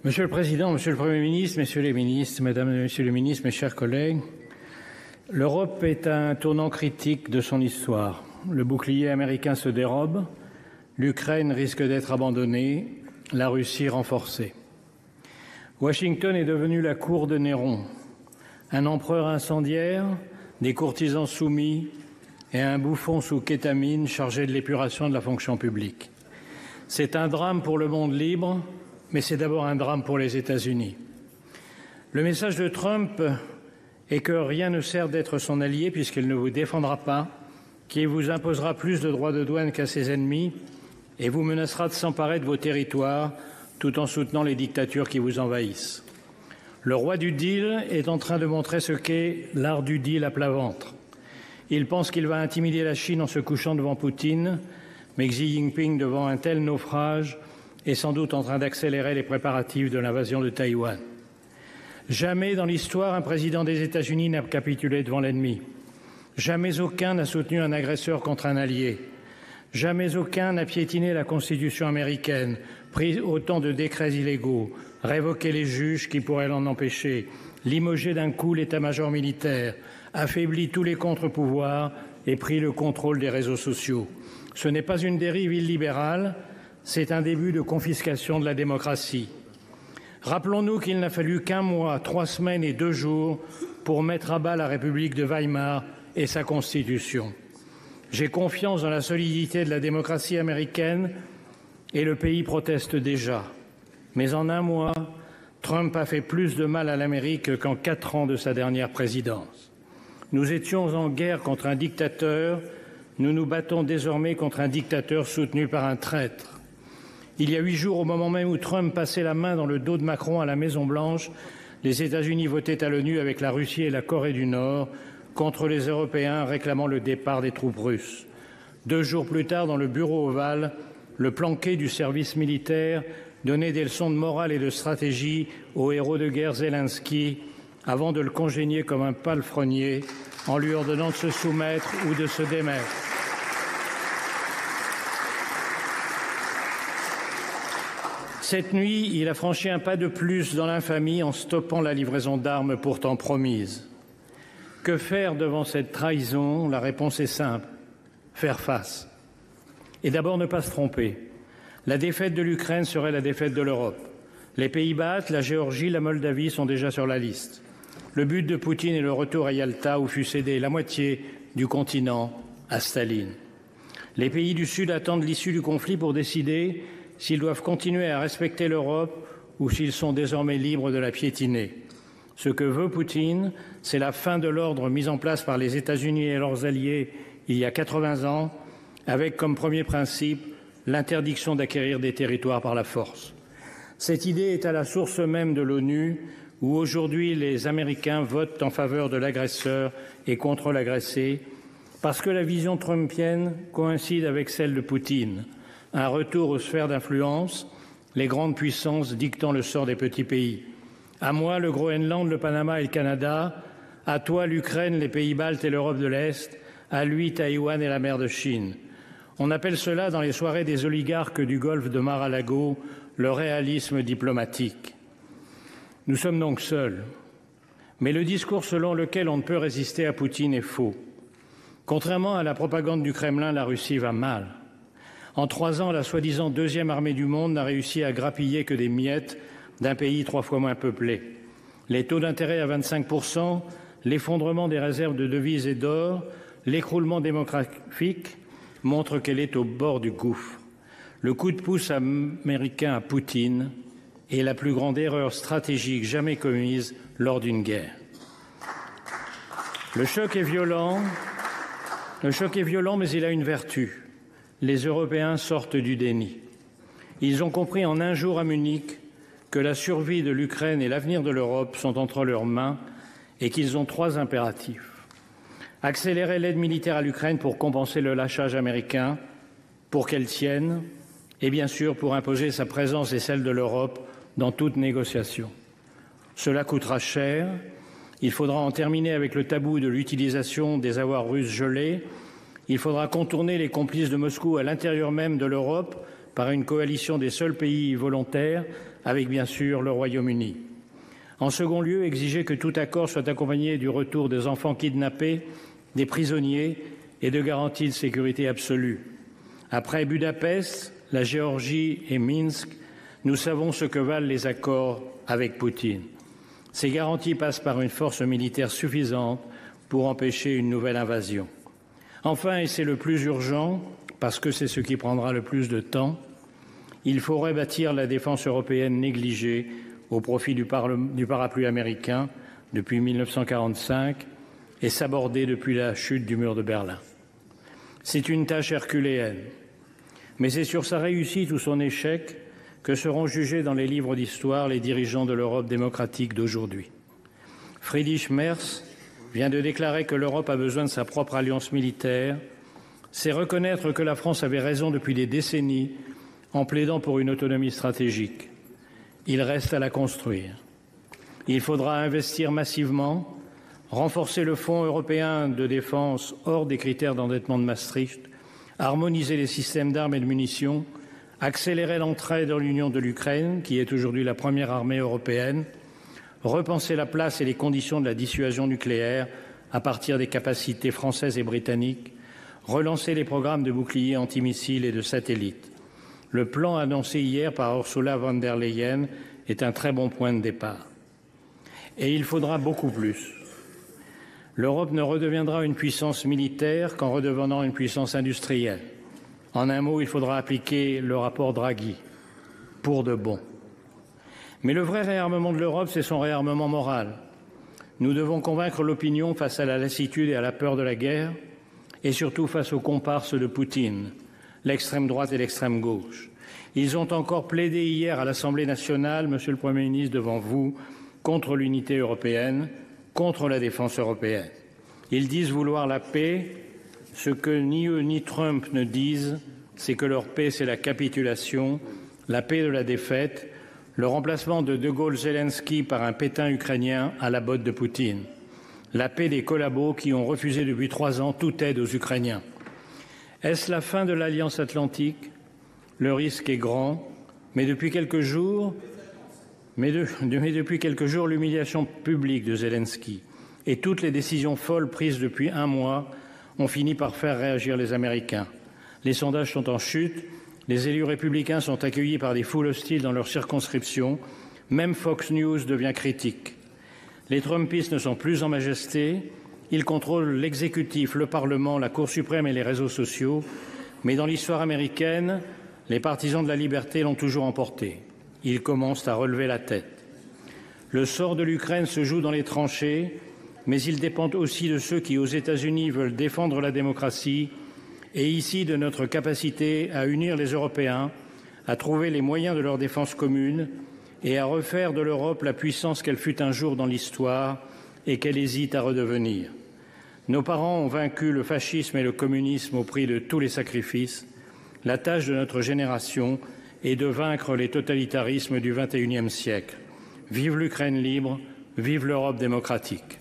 Monsieur le Président, Monsieur le Premier ministre, Messieurs les ministres, Mesdames et Messieurs les ministres, mes chers collègues, l'Europe est à un tournant critique de son histoire. Le bouclier américain se dérobe, l'Ukraine risque d'être abandonnée, la Russie renforcée. Washington est devenu la cour de Néron, un empereur incendiaire, des courtisans soumis et un bouffon sous kétamine chargé de l'épuration de la fonction publique. C'est un drame pour le monde libre, mais c'est d'abord un drame pour les États-Unis. Le message de Trump est que rien ne sert d'être son allié puisqu'il ne vous défendra pas, qu'il vous imposera plus de droits de douane qu'à ses ennemis et vous menacera de s'emparer de vos territoires tout en soutenant les dictatures qui vous envahissent. Le roi du deal est en train de montrer ce qu'est l'art du deal à plat ventre. Il pense qu'il va intimider la Chine en se couchant devant Poutine, mais Xi Jinping, devant un tel naufrage, est sans doute en train d'accélérer les préparatifs de l'invasion de Taïwan. Jamais dans l'histoire un président des États-Unis n'a capitulé devant l'ennemi. Jamais aucun n'a soutenu un agresseur contre un allié. Jamais aucun n'a piétiné la Constitution américaine, pris autant de décrets illégaux, révoqué les juges qui pourraient l'en empêcher, limogé d'un coup l'état-major militaire, affaibli tous les contre-pouvoirs et pris le contrôle des réseaux sociaux. Ce n'est pas une dérive illibérale, c'est un début de confiscation de la démocratie. Rappelons-nous qu'il n'a fallu qu'un mois, 3 semaines et 2 jours pour mettre à bas la République de Weimar et sa Constitution. J'ai confiance dans la solidité de la démocratie américaine et le pays proteste déjà. Mais en un mois, Trump a fait plus de mal à l'Amérique qu'en 4 ans de sa dernière présidence. Nous étions en guerre contre un dictateur, nous nous battons désormais contre un dictateur soutenu par un traître. Il y a 8 jours, au moment même où Trump passait la main dans le dos de Macron à la Maison-Blanche, les États-Unis votaient à l'ONU avec la Russie et la Corée du Nord contre les Européens réclamant le départ des troupes russes. 2 jours plus tard, dans le bureau ovale, le planqué du service militaire donnait des leçons de morale et de stratégie au héros de guerre Zelensky avant de le congédier comme un palefrenier en lui ordonnant de se soumettre ou de se démettre. Cette nuit, il a franchi un pas de plus dans l'infamie en stoppant la livraison d'armes pourtant promise. Que faire devant cette trahison? La réponse est simple. Faire face. Et d'abord ne pas se tromper. La défaite de l'Ukraine serait la défaite de l'Europe. Les pays baltes, la Géorgie, la Moldavie sont déjà sur la liste. Le but de Poutine est le retour à Yalta où fut cédé la moitié du continent à Staline. Les pays du Sud attendent l'issue du conflit pour décider s'ils doivent continuer à respecter l'Europe ou s'ils sont désormais libres de la piétiner. Ce que veut Poutine, c'est la fin de l'ordre mis en place par les États-Unis et leurs alliés il y a 80 ans, avec comme premier principe l'interdiction d'acquérir des territoires par la force. Cette idée est à la source même de l'ONU, où aujourd'hui les Américains votent en faveur de l'agresseur et contre l'agressé, parce que la vision trumpienne coïncide avec celle de Poutine. Un retour aux sphères d'influence, les grandes puissances dictant le sort des petits pays. À moi, le Groenland, le Panama et le Canada. À toi, l'Ukraine, les pays baltes et l'Europe de l'Est. À lui, Taïwan et la mer de Chine. On appelle cela, dans les soirées des oligarques du golfe de Mar-a-Lago, le réalisme diplomatique. Nous sommes donc seuls. Mais le discours selon lequel on ne peut résister à Poutine est faux. Contrairement à la propagande du Kremlin, la Russie va mal. En 3 ans, la soi-disant 2e armée du monde n'a réussi à grappiller que des miettes d'un pays 3 fois moins peuplé. Les taux d'intérêt à 25%, l'effondrement des réserves de devises et d'or, l'écroulement démographique montrent qu'elle est au bord du gouffre. Le coup de pouce américain à Poutine est la plus grande erreur stratégique jamais commise lors d'une guerre. Le choc est violent, mais il a une vertu. Les Européens sortent du déni. Ils ont compris en un jour à Munich que la survie de l'Ukraine et l'avenir de l'Europe sont entre leurs mains et qu'ils ont 3 impératifs. Accélérer l'aide militaire à l'Ukraine pour compenser le lâchage américain, pour qu'elle tienne, et bien sûr pour imposer sa présence et celle de l'Europe dans toute négociation. Cela coûtera cher. Il faudra en terminer avec le tabou de l'utilisation des avoirs russes gelés. Il faudra contourner les complices de Moscou à l'intérieur même de l'Europe par une coalition des seuls pays volontaires, avec bien sûr le Royaume-Uni. En second lieu, exiger que tout accord soit accompagné du retour des enfants kidnappés, des prisonniers et de garanties de sécurité absolue. Après Budapest, la Géorgie et Minsk, nous savons ce que valent les accords avec Poutine. Ces garanties passent par une force militaire suffisante pour empêcher une nouvelle invasion. Enfin, et c'est le plus urgent, parce que c'est ce qui prendra le plus de temps, il faut rebâtir la défense européenne négligée au profit du parapluie américain depuis 1945 et sabordée depuis la chute du mur de Berlin. C'est une tâche herculéenne, mais c'est sur sa réussite ou son échec que seront jugés dans les livres d'histoire les dirigeants de l'Europe démocratique d'aujourd'hui. Friedrich Merz vient de déclarer que l'Europe a besoin de sa propre alliance militaire. C'est reconnaître que la France avait raison depuis des décennies en plaidant pour une autonomie stratégique. Il reste à la construire. Il faudra investir massivement, renforcer le Fonds européen de défense hors des critères d'endettement de Maastricht, harmoniser les systèmes d'armes et de munitions, accélérer l'entrée dans l'Union de l'Ukraine, qui est aujourd'hui la première armée européenne, repenser la place et les conditions de la dissuasion nucléaire à partir des capacités françaises et britanniques, relancer les programmes de boucliers antimissiles et de satellites. Le plan annoncé hier par Ursula von der Leyen est un très bon point de départ. Et il faudra beaucoup plus. L'Europe ne redeviendra une puissance militaire qu'en redevenant une puissance industrielle. En un mot, il faudra appliquer le rapport Draghi, pour de bon. Mais le vrai réarmement de l'Europe, c'est son réarmement moral. Nous devons convaincre l'opinion face à la lassitude et à la peur de la guerre, et surtout face aux comparses de Poutine, l'extrême droite et l'extrême gauche. Ils ont encore plaidé hier à l'Assemblée nationale, Monsieur le Premier ministre, devant vous, contre l'unité européenne, contre la défense européenne. Ils disent vouloir la paix. Ce que ni eux ni Trump ne disent, c'est que leur paix, c'est la capitulation, la paix de la défaite, le remplacement de Gaulle-Zelensky par un Pétain ukrainien à la botte de Poutine, la paix des collabos qui ont refusé depuis 3 ans toute aide aux Ukrainiens. Est-ce la fin de l'Alliance atlantique? Le risque est grand, mais depuis quelques jours, l'humiliation publique de Zelensky et toutes les décisions folles prises depuis 1 mois ont fini par faire réagir les Américains. Les sondages sont en chute, les élus républicains sont accueillis par des foules hostiles dans leur circonscription, même Fox News devient critique. Les Trumpistes ne sont plus en majesté, ils contrôlent l'exécutif, le Parlement, la Cour suprême et les réseaux sociaux, mais dans l'histoire américaine, les partisans de la liberté l'ont toujours emporté. Ils commencent à relever la tête. Le sort de l'Ukraine se joue dans les tranchées, mais il dépend aussi de ceux qui, aux États-Unis, veulent défendre la démocratie et ici de notre capacité à unir les Européens, à trouver les moyens de leur défense commune et à refaire de l'Europe la puissance qu'elle fut un jour dans l'histoire et qu'elle hésite à redevenir. Nos parents ont vaincu le fascisme et le communisme au prix de tous les sacrifices. La tâche de notre génération est de vaincre les totalitarismes du XXIe siècle. Vive l'Ukraine libre, vive l'Europe démocratique.